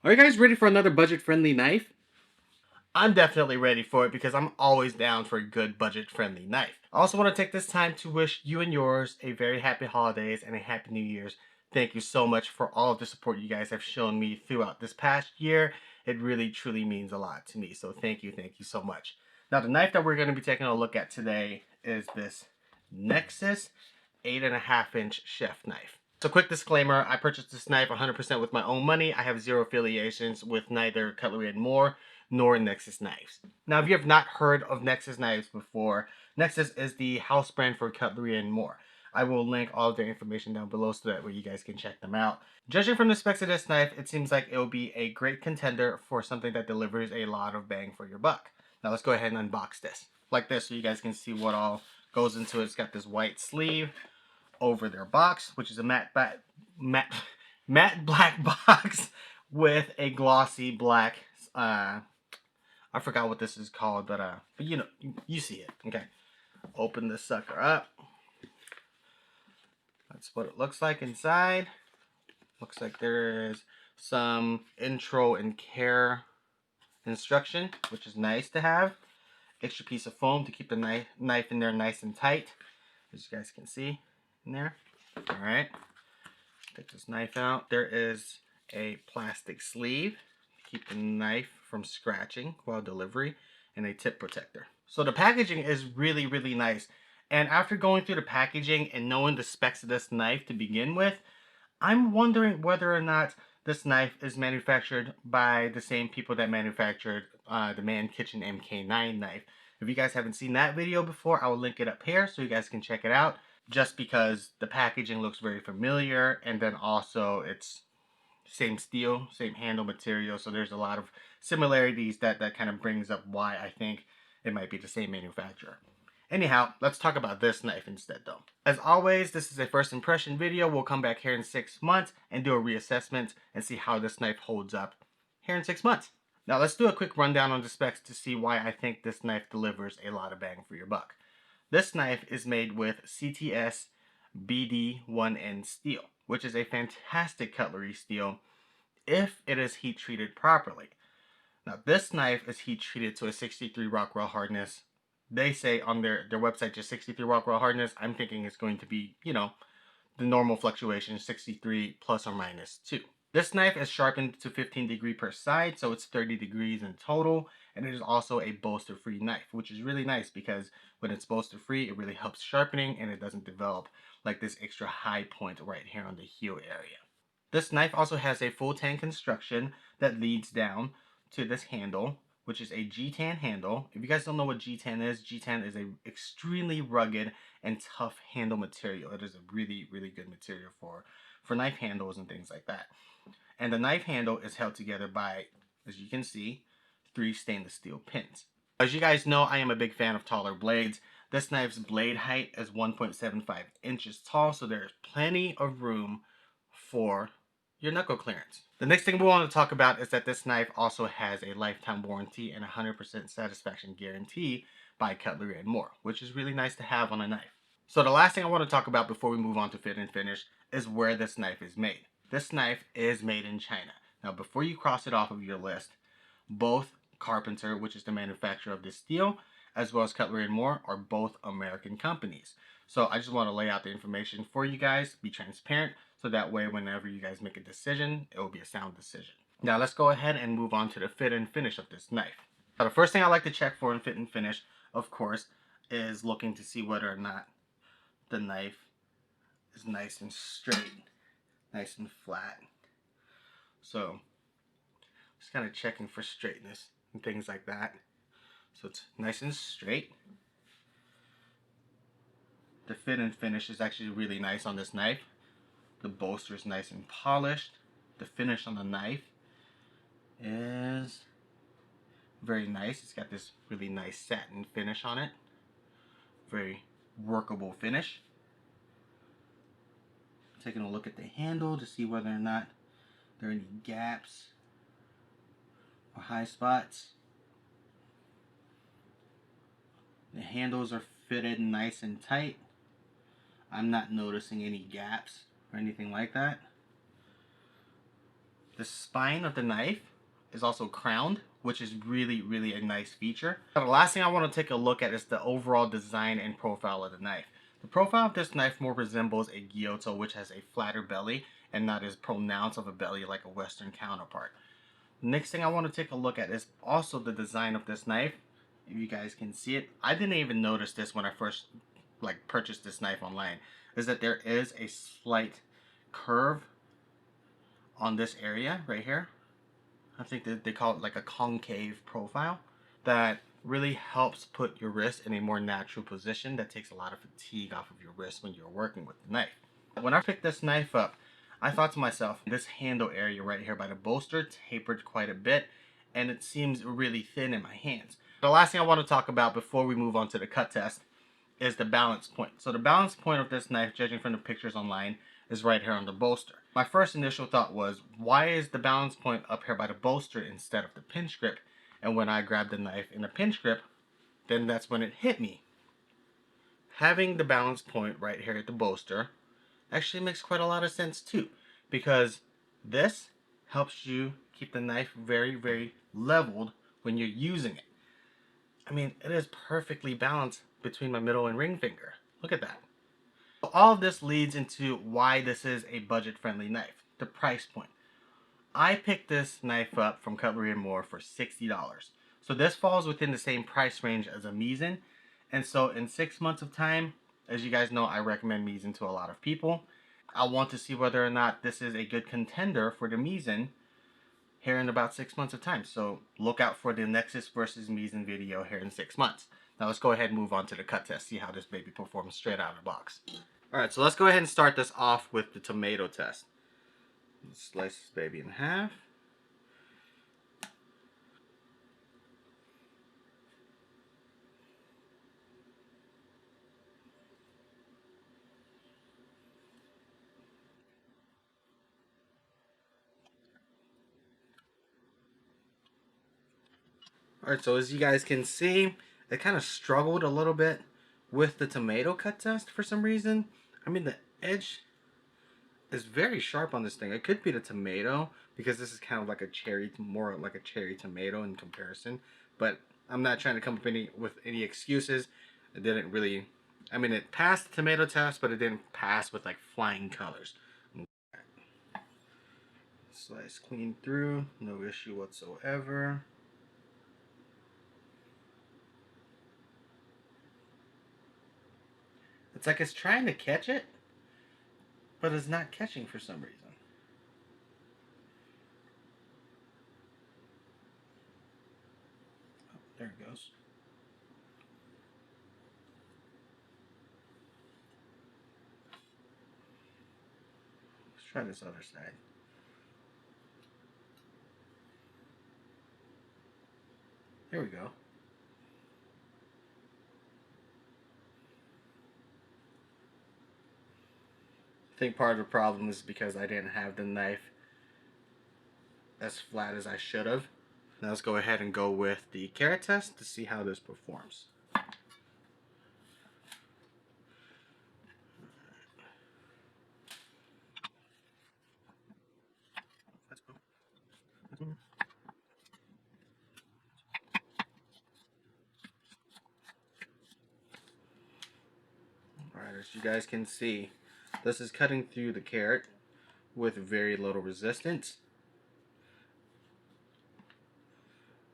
Are you guys ready for another budget-friendly knife? I'm definitely ready for it because I'm always down for a good budget-friendly knife. I also want to take this time to wish you and yours a very happy holidays and a happy New Year's. Thank you so much for all of the support you guys have shown me throughout this past year. It really, truly means a lot to me. So thank you so much. Now, the knife that we're going to be taking a look at today is this Nexus 8.5-inch chef knife. So quick disclaimer, I purchased this knife 100% with my own money. I have zero affiliations with neither Cutlery and More nor Nexus knives. Now, if you have not heard of Nexus knives before, Nexus is the house brand for Cutlery and More. I will link all of their information down below so that way you guys can check them out. Judging from the specs of this knife, it seems like it will be a great contender for something that delivers a lot of bang for your buck. Now let's go ahead and unbox this. Like this so you guys can see what all goes into it. It's got this white sleeve over their box, which is a matte black box with a glossy black I forgot what this is called, but you know, you see it. Okay, open this sucker up. That's what it looks like inside. Looks like there is some intro and care instruction, which is nice to have. Extra piece of foam to keep the knife in there nice and tight, as you guys can see in there. All right, take this knife out. There is a plastic sleeve to keep the knife from scratching while delivery, and a tip protector. So the packaging is really, really nice. And after going through the packaging and knowing the specs of this knife to begin with, I'm wondering whether or not this knife is manufactured by the same people that manufactured the Man Kitchen MK9 knife. If you guys haven't seen that video before, I will link it up here so you guys can check it out. Just because the packaging looks very familiar, and then also it's same steel, same handle material, so there's a lot of similarities that kind of brings up why I think it might be the same manufacturer. Anyhow, let's talk about this knife instead though. As always, this is a first impression video. We'll come back here in 6 months and do a reassessment and see how this knife holds up here in 6 months. Now let's do a quick rundown on the specs to see why I think this knife delivers a lot of bang for your buck. This knife is made with CTS BD1N steel, which is a fantastic cutlery steel if it is heat treated properly. Now this knife is heat treated to a 63 Rockwell hardness. They say on their website just 63 Rockwell hardness. I'm thinking it's going to be, you know, the normal fluctuation, 63 plus or minus 2. This knife is sharpened to 15 degrees per side, so it's 30 degrees in total, and it is also a bolster-free knife, which is really nice because when it's bolster-free, it really helps sharpening and it doesn't develop like this extra high point right here on the heel area. This knife also has a full tan construction that leads down to this handle, which is a G-tan handle. If you guys don't know what G-tan is an extremely rugged and tough handle material. It is a really, really good material for knife handles and things like that. And the knife handle is held together by, as you can see, 3 stainless steel pins. As you guys know, I am a big fan of taller blades. This knife's blade height is 1.75 inches tall, so there's plenty of room for your knuckle clearance. The next thing we want to talk about is that this knife also has a lifetime warranty and 100% satisfaction guarantee by Cutlery and More, which is really nice to have on a knife. So the last thing I want to talk about before we move on to fit and finish is where this knife is made. This knife is made in China. Now before you cross it off of your list, both Carpenter, which is the manufacturer of this steel, as well as Cutlery and More, are both American companies. So I just want to lay out the information for you guys, be transparent, so that way whenever you guys make a decision, it will be a sound decision. Now let's go ahead and move on to the fit and finish of this knife. Now the first thing I like to check for in fit and finish, of course, is looking to see whether or not the knife is nice and straight, nice and flat. So just kind of checking for straightness and things like that. So it's nice and straight. The fit and finish is actually really nice on this knife. The bolster is nice and polished. The finish on the knife is very nice. It's got this really nice satin finish on it. Very workable finish. Taking a look at the handle to see whether or not there are any gaps or high spots. The handles are fitted nice and tight. I'm not noticing any gaps or anything like that. The spine of the knife is also crowned, which is really a nice feature. Now, the last thing I want to take a look at is the overall design and profile of the knife. The profile of this knife more resembles a gyuto, which has a flatter belly and not as pronounced of a belly like a Western counterpart. Next thing I want to take a look at is also the design of this knife. If you guys can see it, I didn't even notice this when I first purchased this knife online, is that there is a slight curve on this area right here. I think that they call it like a concave profile that really helps put your wrist in a more natural position that takes a lot of fatigue off of your wrist when you're working with the knife. When I picked this knife up, I thought to myself, this handle area right here by the bolster tapered quite a bit and it seems really thin in my hands. The last thing I want to talk about before we move on to the cut test is the balance point. So the balance point of this knife, judging from the pictures online, is right here on the bolster. My first initial thought was, why is the balance point up here by the bolster instead of the pinch grip? And when I grabbed the knife in a pinch grip, then that's when it hit me. Having the balance point right here at the bolster actually makes quite a lot of sense too, because this helps you keep the knife very leveled when you're using it. I mean, it is perfectly balanced between my middle and ring finger. Look at that. All of this leads into why this is a budget-friendly knife, the price point. I picked this knife up from Cutlery and More for $60. So this falls within the same price range as a 𝐒𝐿, and so in 6 months of time, as you guys know, I recommend 𝐒𝐿 to a lot of people. I want to see whether or not this is a good contender for the 𝐒𝐿 here in about 6 months of time. So look out for the Nexus versus 𝐒𝐿 video here in 6 months. Now let's go ahead and move on to the cut test, see how this baby performs straight out of the box. Alright, so let's go ahead and start this off with the tomato test. Let's slice this baby in half. Alright, so as you guys can see, I kind of struggled a little bit with the tomato cut test for some reason. I mean, the edge is very sharp on this thing. It could be the tomato, because this is kind of like a cherry, more like a cherry tomato in comparison. But I'm not trying to come up with any excuses. It didn't really, I mean, it passed the tomato test, but it didn't pass with like flying colors. Slice clean through, no issue whatsoever. It's like it's trying to catch it, but it's not catching for some reason. Oh, there it goes. Let's try this other side. There we go. I think part of the problem is because I didn't have the knife as flat as I should have. Now let's go ahead and go with the carrot test to see how this performs. Let's go. Alright, as you guys can see, this is cutting through the carrot with very little resistance.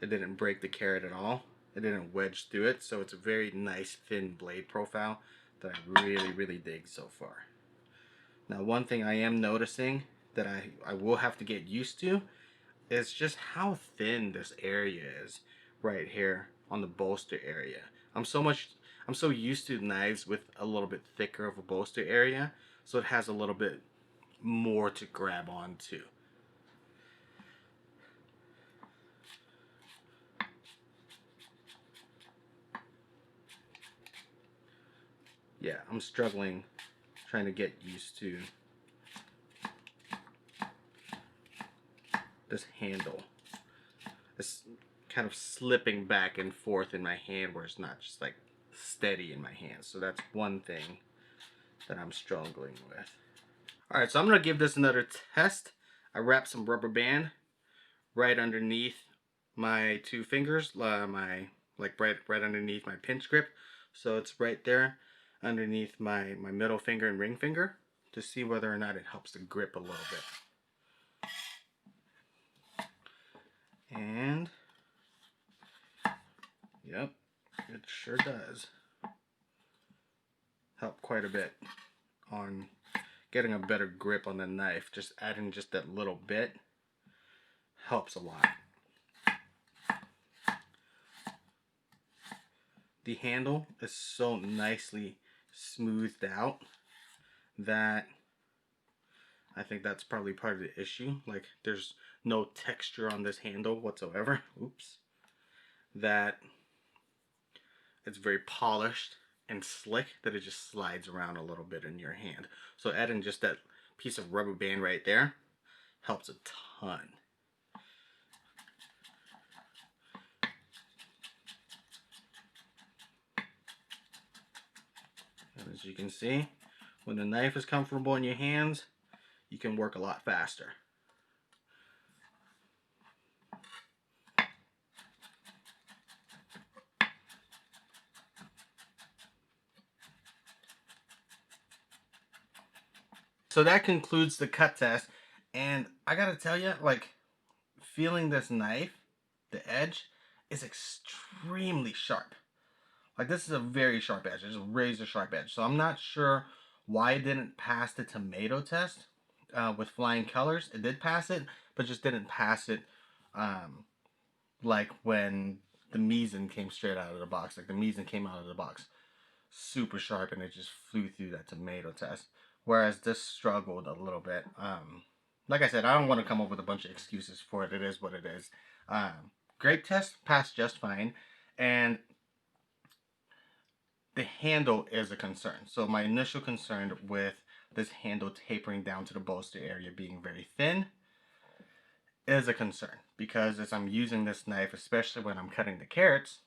It didn't break the carrot at all. It didn't wedge through it, so it's a very nice thin blade profile that I really dig so far. Now, one thing I am noticing that I will have to get used to is just how thin this area is right here on the bolster area. I'm so used to knives with a little bit thicker of a bolster area, so it has a little bit more to grab onto. Yeah, I'm struggling trying to get used to this handle. It's kind of slipping back and forth in my hand where it's not just like steady in my hand. So that's one thing that I'm struggling with. Alright, so I'm going to give this another test I wrapped some rubber band right underneath my two fingers, right underneath my pinch grip. So it's right there underneath my middle finger and ring finger to see whether or not it helps the grip a little bit. And yep, it sure does help quite a bit on getting a better grip on the knife. Just adding just that little bit helps a lot. The handle is so nicely smoothed out that I think that's probably part of the issue. Like, there's no texture on this handle whatsoever. Oops. That it's very polished and slick, that it just slides around a little bit in your hand. So adding just that piece of rubber band right there helps a ton. And as you can see, when the knife is comfortable in your hands, you can work a lot faster. So that concludes the cut test, and I gotta tell you, like, feeling this knife, the edge is extremely sharp. Like, this is a very sharp edge. It's a razor sharp edge. So I'm not sure why it didn't pass the tomato test with flying colors. It did pass it, but just didn't pass it like when the 𝐒𝐿 came straight out of the box. Like, the 𝐒𝐿 came out of the box super sharp, and it just flew through that tomato test. Whereas this struggled a little bit. Like I said, I don't want to come up with a bunch of excuses for it. It is what it is. Grape test passed just fine, and the handle is a concern. So my initial concern with this handle tapering down to the bolster area being very thin is a concern, because as I'm using this knife, especially when I'm cutting the carrots,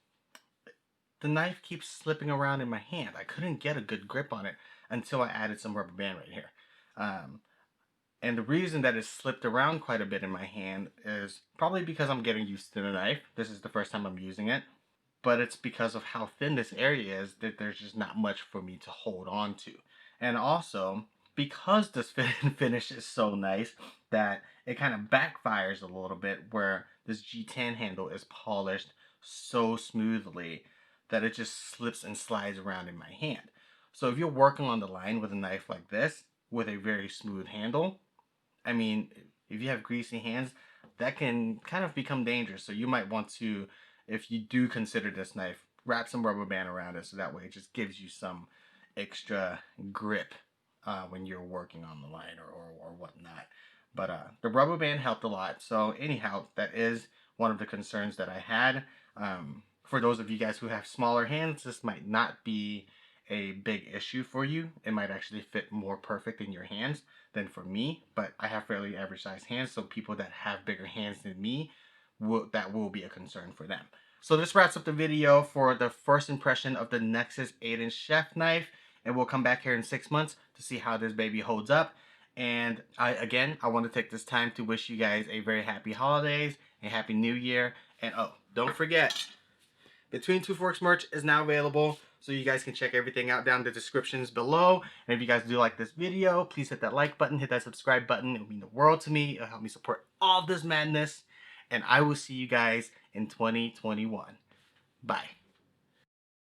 the knife keeps slipping around in my hand. I couldn't get a good grip on it until I added some rubber band right here. And the reason that it slipped around quite a bit in my hand is probably because I'm getting used to the knife. This is the first time I'm using it. But it's because of how thin this area is that there's just not much for me to hold on to. And also, because this fit and finish is so nice that it kind of backfires a little bit, where this G10 handle is polished so smoothly that it just slips and slides around in my hand. So if you're working on the line with a knife like this, with a very smooth handle, I mean, if you have greasy hands, that can kind of become dangerous. So you might want to, if you do consider this knife, wrap some rubber band around it, so that way it just gives you some extra grip when you're working on the line or whatnot. But the rubber band helped a lot. So anyhow, that is one of the concerns that I had. For those of you guys who have smaller hands, this might not be a big issue for you. It might actually fit more perfect in your hands than for me, but I have fairly average sized hands, so people that have bigger hands than me, that will be a concern for them. So this wraps up the video for the first impression of the Nexus 8-inch chef knife, and we'll come back here in 6 months to see how this baby holds up. And I want to take this time to wish you guys a very happy holidays, a happy new year, and oh, don't forget, Between Two Forks merch is now available, so you guys can check everything out down in the descriptions below. And if you guys do like this video, please hit that like button, hit that subscribe button. It would mean the world to me. It'll help me support all of this madness. And I will see you guys in 2021. Bye.